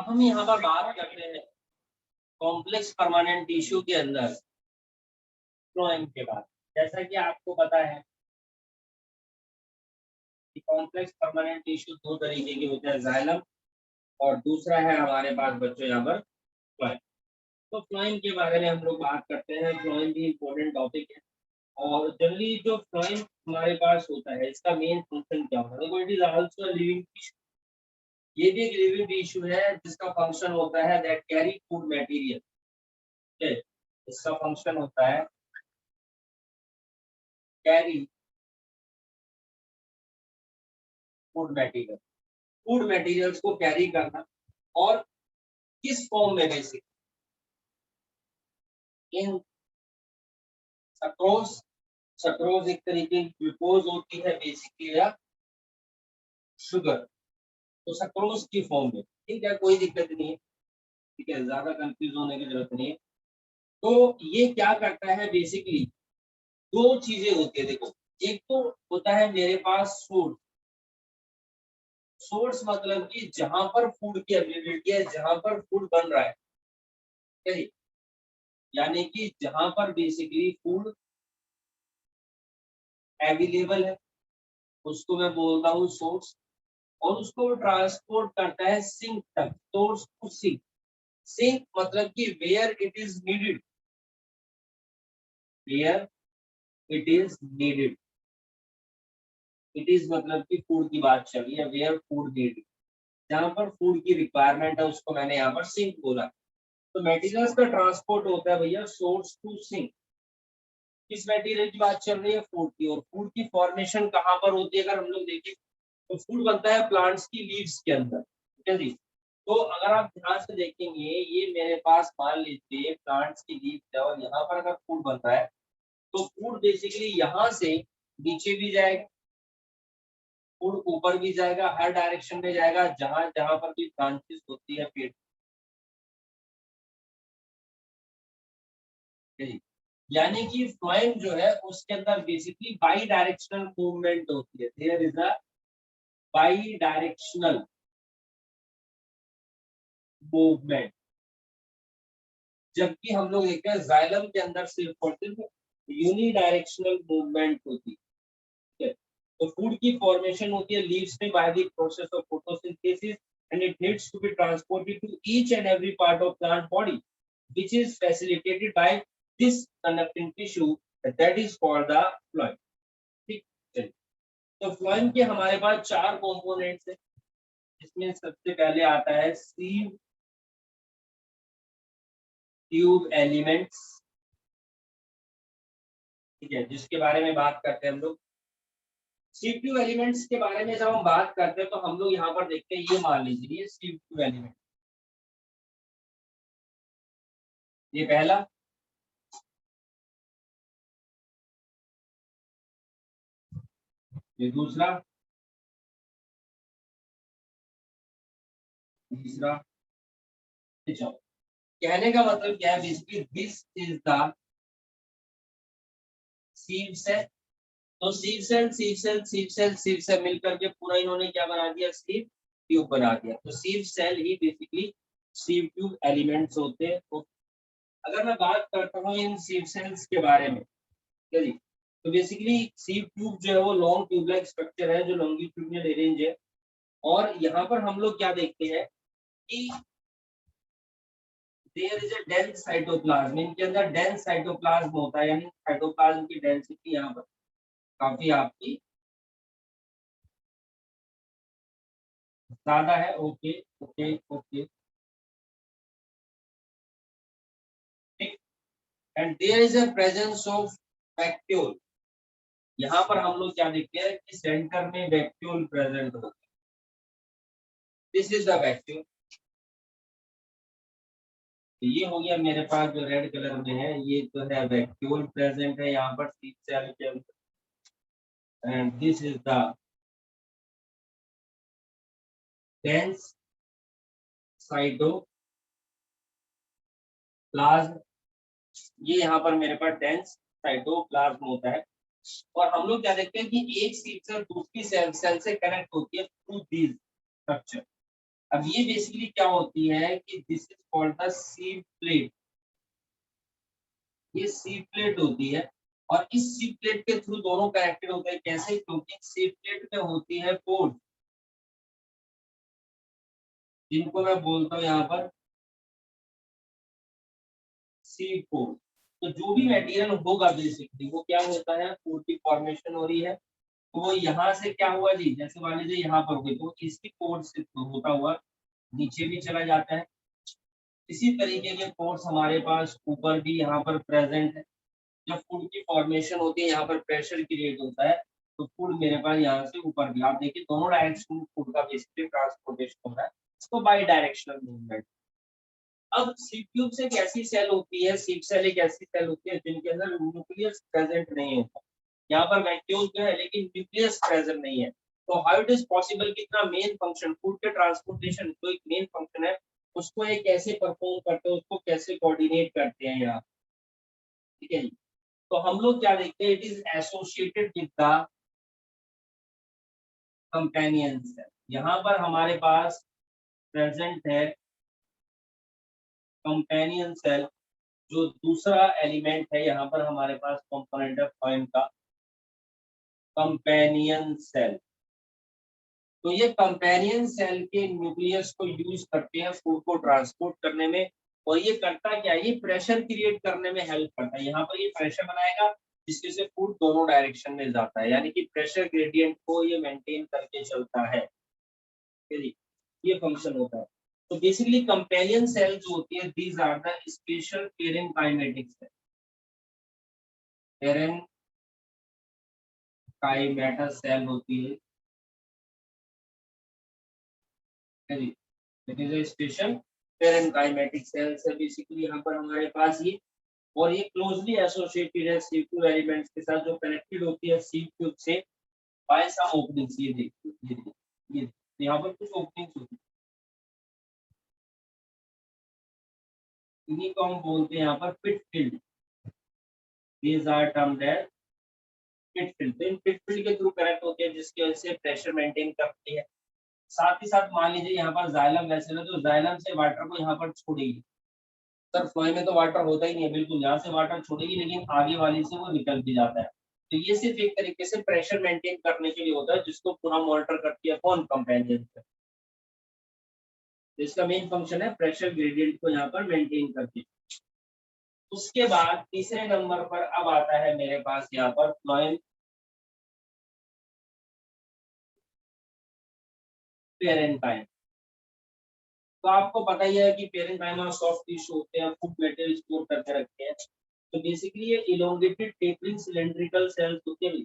अब हम यहाँ पर बात करते हैं कॉम्प्लेक्स परमानेंट टिश्यू के अंदर फ्लोएम के बाद। जैसा कि आपको पता है कि कॉम्प्लेक्स परमानेंट टिश्यू दो तरीके के होते हैं, जाइलम और दूसरा है हमारे पास बच्चों यहाँ पर फ्लोएम। तो फ्लोएम के बारे में हम लोग बात करते हैं। फ्लोएम भी इम्पोर्टेंट टॉपिक है और जनरली जो फ्लोएम हमारे पास होता है इसका मेन फंक्शन क्या होता है? देखो, it is also living tissue. ये भी एक लिविंग टिश्यू है जिसका फंक्शन होता है दैट कैरी फूड मटेरियल। इसका फंक्शन होता है कैरी फूड मटेरियल्स को कैरी करना। और किस फॉर्म में? Basic in sucrose. सक्रोज एक तरीके की ग्लूकोज होती है बेसिकली, या शुगर। तो सक्रोज की फॉर्म में, ठीक है, कोई दिक्कत नहीं है, ठीक है, ज्यादा कंफ्यूज होने की जरूरत नहीं है। तो ये क्या करता है बेसिकली, दो चीजें होती है। देखो, एक तो होता है मेरे पास सोर्स। सोर्स मतलब कि जहां पर फूड की अवेलेबिलिटी है, जहां पर फूड बन रहा है, सही, यानी कि जहां पर बेसिकली फूड अवेलेबल है उसको मैं बोलता हूँ सोर्स। और उसको ट्रांसपोर्ट करता है सिंक तक, सोर्स टू सिंक। सिंक मतलब कि where it is needed, where it is needed. It is मतलब कि फूड की बात चल रही है, वेयर फूड नीडेड, जहां पर फूड की रिक्वायरमेंट है उसको मैंने यहाँ पर सिंक बोला। तो मटेरियल्स का ट्रांसपोर्ट होता है भैया सोर्स टू सिंक। किस मटेरियल की बात चल रही है? फूड की। और फूड की फॉर्मेशन कहाँ पर होती है? अगर हम लोग देखें तो फूड बनता है प्लांट्स की लीव्स के अंदर, ठीक है जी। तो अगर आप ध्यान से देखेंगे, ये मेरे पास मान लीजिए प्लांट्स की लीव्स है और यहाँ पर अगर फूड बन रहा है तो फूड बेसिकली यहाँ से नीचे भी जाएगा, फूड ऊपर भी जाएगा, हर डायरेक्शन में जाएगा जहां जहां पर भी ब्रांचेस होती है पेड़ की। यानी कि फ्लोएम जो है उसके अंदर बेसिकली बाई डायरेक्शनल मूवमेंट होती है। There is a bidirectional movement. जबकि हम लोग देखते हैं जाइलम के अंदर सिर्फ और सिर्फ यूनी डायरेक्शनल मूवमेंट होती है। तो फूड की फॉर्मेशन होती है लीव्स में by the process of photosynthesis and it needs to be transported to each and every part of plant body which is facilitated by this conducting tissue that is called the phloem. ठीक है। तो phloem के हमारे पास चार components हैं, इसमें सबसे पहले आता है सीव ट्यूब एलिमेंट्स, ठीक है, जिसके बारे में बात करते हैं हम लोग। सीव ट्यूब एलिमेंट्स के बारे में जब हम बात करते हैं तो हम लोग यहाँ पर देखते हैं, ये मान लीजिए ये सीव ट्यूब एलिमेंट, ये पहला, ये दूसरा, तीसरा, ये चौथा। कहने का मतलब क्या है? Basically this is the sieve cell. तो सीव सेल मिलकर के पूरा इन्होंने क्या बना दिया? सीव ट्यूब बना दिया। तो सीव सेल ही बेसिकली सीव ट्यूब एलिमेंट्स होते हैं। तो अगर मैं बात करता हूँ इन सीव सेल्स के बारे में, चलिए, तो बेसिकली सीव ट्यूब जो है वो लॉन्ग ट्यूब लाइक स्ट्रक्चर है जो लॉन्गिट्यूडिनल अरेंज है। और यहाँ पर हम लोग क्या देखते हैं कि there is a dense cytoplasm. इनके अंदर डेंस साइटोप्लाज्म होता है, यानी साइटोप्लाज्म की डेंसिटी यहाँ पर काफी आपकी ज्यादा है। ओके ओके ओके, ठीक। And there is a presence of vacuole. यहाँ पर हम लोग क्या देखते हैं कि सेंटर में वैक्यूल प्रेजेंट होता है। This is the vacuole. तो ये हो गया मेरे पास जो रेड कलर में है, ये तो है वैक्यूल प्रेजेंट है यहाँ पर सीड सेल के अंदर। And this is the dense cytoplasm. ये यहाँ पर मेरे पास डेंस साइटोप्लाज्म होता है। और हम लोग क्या देखते हैं कि एक सीड सेल दूसरी सेल से कनेक्ट होती है थ्रू दीज स्ट्रक्चर। अब ये बेसिकली क्या होती है कि this is called the seed plate. ये सीड प्लेट होती है और इस सीड प्लेट के थ्रू दोनों कनेक्टेड होते हैं। कैसे? क्योंकि सीड प्लेट में होती है पोर्स, जिनको मैं बोलता हूँ यहाँ पर सीड पोर्स। तो जो भी मटेरियल होगा बेसिकली वो क्या होता है, पोर्स की फॉर्मेशन हो रही है। तो वो यहाँ से क्या हुआ जी, जैसे मान लीजिए यहाँ पर हो गई तो इसकी पोर्स से होता हुआ नीचे भी चला जाता है। इसी तरीके के पोर्स हमारे पास ऊपर भी यहाँ पर प्रेजेंट है। जब फूड की फॉर्मेशन होती है यहाँ पर प्रेशर क्रिएट होता है, तो फूड मेरे पास यहाँ से ऊपर भी, आप देखिए दोनों डायरेक्शन में फूड का बेसिकली ट्रांसपोर्टेशन हो रहा है, इसको बाई डायरेक्शनल मूवमेंट। अब सीड ट्यूब से एक ऐसी सेल होती है, सीड सेल एक ऐसी सेल होती है जिनके अंदर न्यूक्लियस प्रेजेंट नहीं होता। यहाँ पर वैक्यूल तो है लेकिन न्यूक्लियस प्रेजेंट नहीं है। तो हाउ इट इज पॉसिबल, कितना मेन फंक्शन फूड के ट्रांसपोर्टेशन, जो एक मेन फंक्शन है उसको ये कैसे परफॉर्म करते हैं, उसको कैसे कोऑर्डिनेट करते हैं यहाँ। ठीक है जी। तो हम लोग क्या देखते हैं, it is associated with the companion cell. यहाँ पर हमारे पास प्रेजेंट है कंपेनियन सेल, जो दूसरा एलिमेंट है यहाँ पर हमारे पास कंपोनेंट है फ्लोएम का, कंपेनियन सेल। तो ये कंपेनियन सेल के न्यूक्लियस को यूज करते हैं फूड को ट्रांसपोर्ट करने में। और ये करता क्या है, ये प्रेशर क्रिएट करने में हेल्प करता है। यहाँ पर ये प्रेशर बनाएगा जिसके से फूड दोनों डायरेक्शन में जाता है, यानी कि प्रेशर ग्रेडियंट को ये मेंटेन करके चलता है। ये फंक्शन होता है। तो बेसिकली कंपेनियन सेल जो होती है, these are the special parenchymatic cell. Parenchymata cell होती है, it is a special parenchymatic cell से बेसिकली यहाँ पर हमारे पास ये, और ये क्लोजली एसोसिएटेड है सीड ट्यूब एलिमेंट्स के साथ, जो कनेक्टेड होती है सीड ट्यूब से बाय सम ओपनिंग्स। ये देखिए, ये देखिए, ये यहाँ पर कुछ ओपनिंग्स होती है, इन्हीं को हम बोलते हैं यहाँ पर pit field. These are termed as pit field. तो इन पिट फील्ड के थ्रू कनेक्ट होते हैं जिसकी वजह से प्रेशर मेंटेन करती है। साथ ही साथ मान लीजिए यहाँ पर जाइलम वेसल है, तो जाइलम से वाटर को यहाँ पर छोड़ेगी। सर फ्लोएम में तो वाटर होता ही नहीं है, बिल्कुल यहाँ से वाटर छोड़ेगी लेकिन आगे वाली से वो निकल भी जाता है। तो ये सिर्फ एक तरीके से प्रेशर मेंटेन करने के लिए होता है, जिसको पूरा मॉनिटर करती है कौन, कंपेनियन से। तो इसका मेन फंक्शन है प्रेशर ग्रेडियंट को यहाँ पर मेंटेन करके। उसके बाद तीसरे नंबर पर अब आता है मेरे पास यहाँ पर फ्लोएम पेरेन्काइम। तो आपको पता ही है कि पेरेन्काइमा सॉफ्ट टिश्यू होते हैं, फूड मटेरियल स्टोर करके रखते हैं। तो बेसिकली ये इलोंगेटेड टेपरिंग सिलेंड्रिकल सेल्स होते हैं।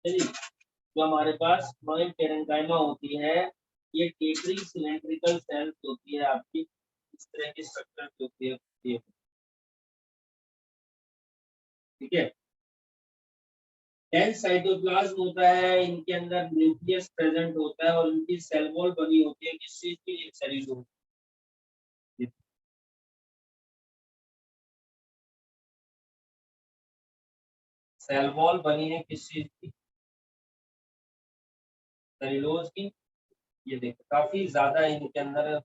जो हमारे पास फ्लोएम पेरेन्काइमा होती है, ये टेपरिंग सिलेंड्रिकल सेल्स होती है आपकी, इस तरह की स्ट्रक्चर होती है। ठीक है। डेंस साइटोप्लाज्म होता है, इनके अंदर न्यूक्लियस प्रेजेंट होता है और इनकी सेल वॉल बनी होती है, किस चीज की, एक सेल्यूलोज। सेल वॉल बनी है किस चीज की, सेल्यूलोज की। ये देखो काफी ज्यादा इनके अंदर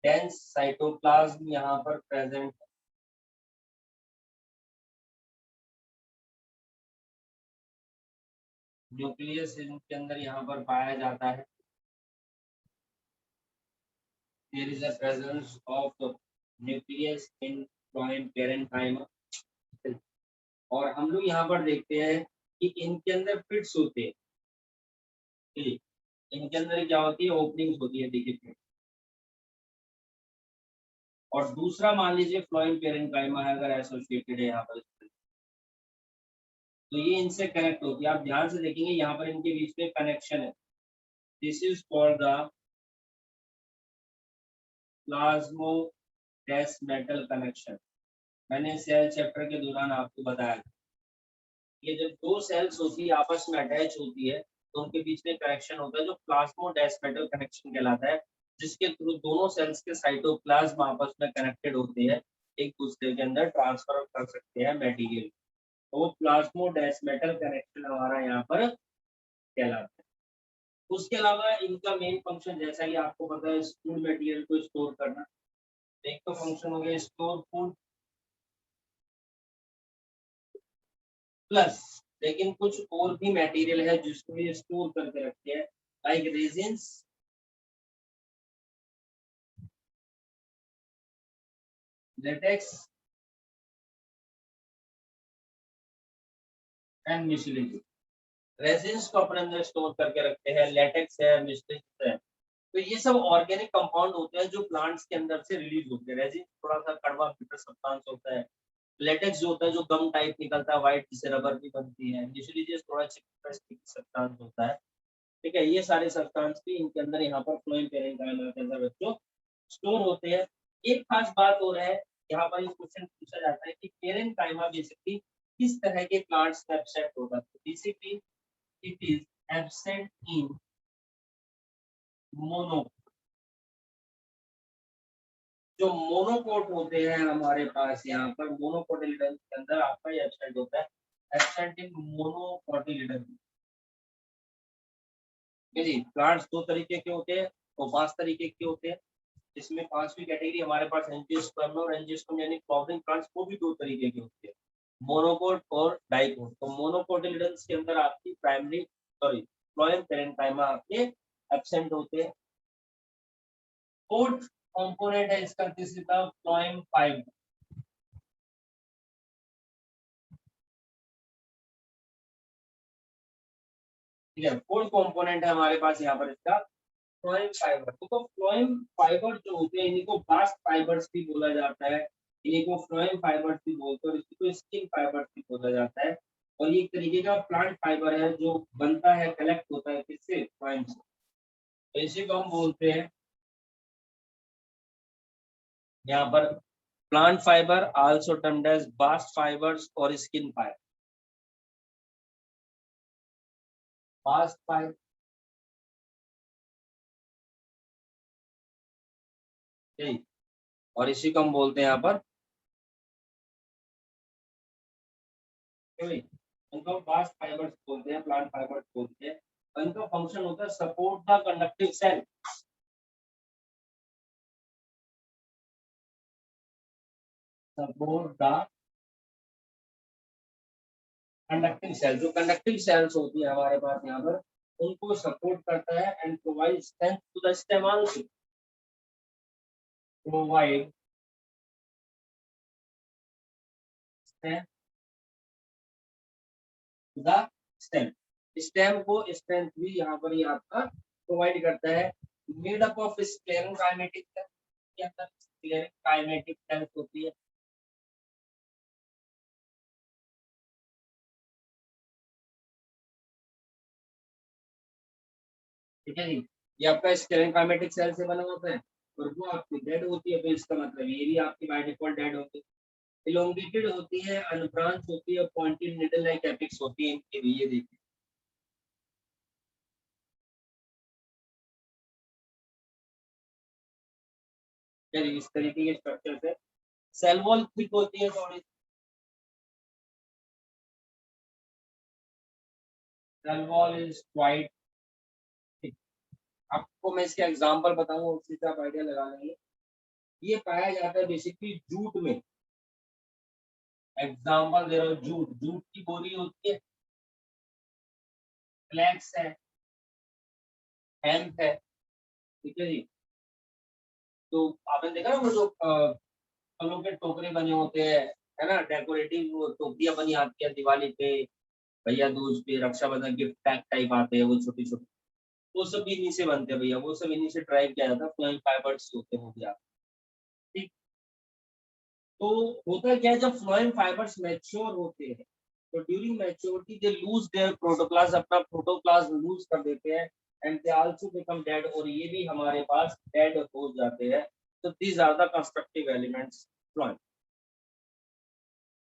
डेंस साइटोप्लाज्म यहाँ पर प्रेजेंट है। न्यूक्लियस इनके अंदर यहाँ पर पाया जाता है। There is a presence of nucleus in phloem parenchyma. और हम लोग यहाँ पर देखते हैं कि इनके अंदर पिट्स होते हैं। ठीक, इनके अंदर क्या होती है, ओपनिंग्स होती है, देखिए। और दूसरा मान लीजिए फ्लोएम पेरेन्काइमा है, अगर एसोसिएटेड है यहाँ पर, तो ये इनसे कनेक्ट होती है। आप ध्यान से देखेंगे यहाँ पर इनके बीच में कनेक्शन है। This is called the plasmodesmatal connection. मैंने सेल चैप्टर के दौरान आपको बताया था, ये जब दो सेल्स होती है आपस में अटैच होती है तो उनके बीच में कनेक्शन होता है, जो प्लाज्मोडेस्मेटल कनेक्शन कहलाता है, जिसके थ्रू दोनों सेल्स के साइटोप्लाज्म आपस में कनेक्टेड होते हैं, एक दूसरे के अंदर ट्रांसफर कर सकते हैं मटेरियल। तो वो प्लाज्मोडेस्मेटल कनेक्शन हमारा यहाँ पर कहलाता है। उसके अलावा इनका मेन फंक्शन जैसा कि आपको पता है फूड मटेरियल को स्टोर करना। एक तो फंक्शन हो गया स्टोर फूड, प्लस लेकिन कुछ और भी मटेरियल है जिसको ये स्टोर करके रखते हैं, like resins, latex and mucilage. Resins को अपने अंदर स्टोर करके रखते हैं, लेटेक्स है, म्यूसिलेज है। तो ये सब ऑर्गेनिक कंपाउंड होते हैं जो प्लांट्स के अंदर से रिलीज होते हैं। रेजिन थोड़ा सा कड़वा बिटर सब्सटेंस होता है। लेटेक्स जो होता है जो गम टाइप निकलता है व्हाइट, जिससे रबर भी बनती है। म्यूसिलेज थोड़ा चिपचिपा स्टिकी सब्सटेंस होता है। ठीक है, ये सारे सब्सटेंस भी इनके अंदर यहाँ पर फ्लोएम पेरेंकाइमा के अंदर बच्चों स्टोर होते हैं। एक खास बात और है, यहाँ पर एक क्वेश्चन पूछा जाता है कि पेरेंकाइमा बेसिकली किस तरह के प्लांट्स में एब्सेंट होता है। Basically it is absent in mono, जो मोनोकोट होते हैं हमारे पास यहाँ पर मोनोकोटिलिडन के अंदर आपका ये एब्सेंट होता है, absent in monocotyledon. Ji, plants दो तरीके के होते हैं और 5 तरीके के होते हैं। इसमें 5वीं कैटेगरी हमारे पास एंजियोस्पर्म और एंजियोस्पर्म यानी फ्लावरिंग प्लांट्स, वो भी दो तरीके के होते हैं, मोनोकोट और डाइकोट। तो मोनोकोटिलिडन्स के अंदर आपकी प्राइमरी सॉरी फ्लोएम पेरेंकाइमा आपके एब्सेंट होते हैं। फोर्थ कंपोनेंट है इसका तीसरा फ्लोएम फाइबर। ठीक है, फोर्थ कंपोनेंट है हमारे पास यहाँ पर इसका फ्लोएम फाइबर। तो फ्लोएम फाइबर जो होते हैं इन्हीं को बास्ट फाइबर्स भी बोला जाता है, इन्हीं को फ्लोएम फाइबर्स भी बोलते हैं, और इसी को स्किन फाइबर्स भी बोला जाता है। और ये एक तरीके का प्लांट फाइबर है जो बनता है, कलेक्ट होता है किससे, फ्लोएम से। तो इसी को हम बोलते हैं यहाँ पर plant fibre, also termed as bast fibres और स्किन फाइबर। बास्ट फाइबर और इसी को हम बोलते हैं यहाँ पर इनको बास्ट फाइबर्स बोलते हैं, प्लांट फाइबर्स बोलते हैं। इनका फंक्शन होता है support the conductive cell, support the conductive cell. जो कंडक्टिव सेल्स होती है हमारे पास यहाँ पर, उनको सपोर्ट करता है and provide strength to the stem also, provide strength to the stem. Stem को स्ट्रेंथ भी यहाँ पर ही आपका प्रोवाइड करता है। Made up of sclerokinetic cell, के अंदर स्क्लेरोकाइनेटिक सेल्स होती है। ठीक है जी, ये आपका स्क्लेरोकाइनेटिक सेल से बना होता है और वो आपकी डेड होती है, तो इसका मतलब ये भी आपकी बाय डिफॉल्ट डेड होती है। इलोंगेटेड होती है, अनब्रांच होती है, पॉइंटेड निडल लाइक एपिक्स होती है इनके भी। ये देखिए इस तरीके के स्ट्रक्चर से। सेल वॉल थिक होती है थोड़ी, cell wall is quite thick. आपको मैं इसका एग्जांपल बताऊंगा, उससे से आप आइडिया लगा लेंगे। ये पाया जाता है बेसिकली जूट में। एग्जांपल दे रहा हूँ, जूट, जूट की बोरी होती है, फ्लैक्स है, हेम्प है। ठीक है जी, तो आपने देखा ना वो जो फलों के टोकरे बने होते हैं, है ना, डेकोरेटिव वो टोकरियां बनी आती है दिवाली पे, भैया दूज पे, रक्षाबंधन, गिफ्ट पैक टाइप आते हैं वो छोटी छोटी, वो सब भी इन्हीं से बनते हैं भैया, वो सब इन्हीं से ड्राइव किया जाता है, फ्लोइंग फाइबर्स होते हैं वो भी आप। ठीक, तो होता क्या है, जब फ्लोइंग फाइबर्स मैच्योर होते हैं तो during maturity they lose their protoplast, अपना प्रोटोप्लास्ट लूज कर देते हैं and they also become dead, और ये भी हमारे पास डेड हो जाते हैं। तो these are the constructive elements flowing.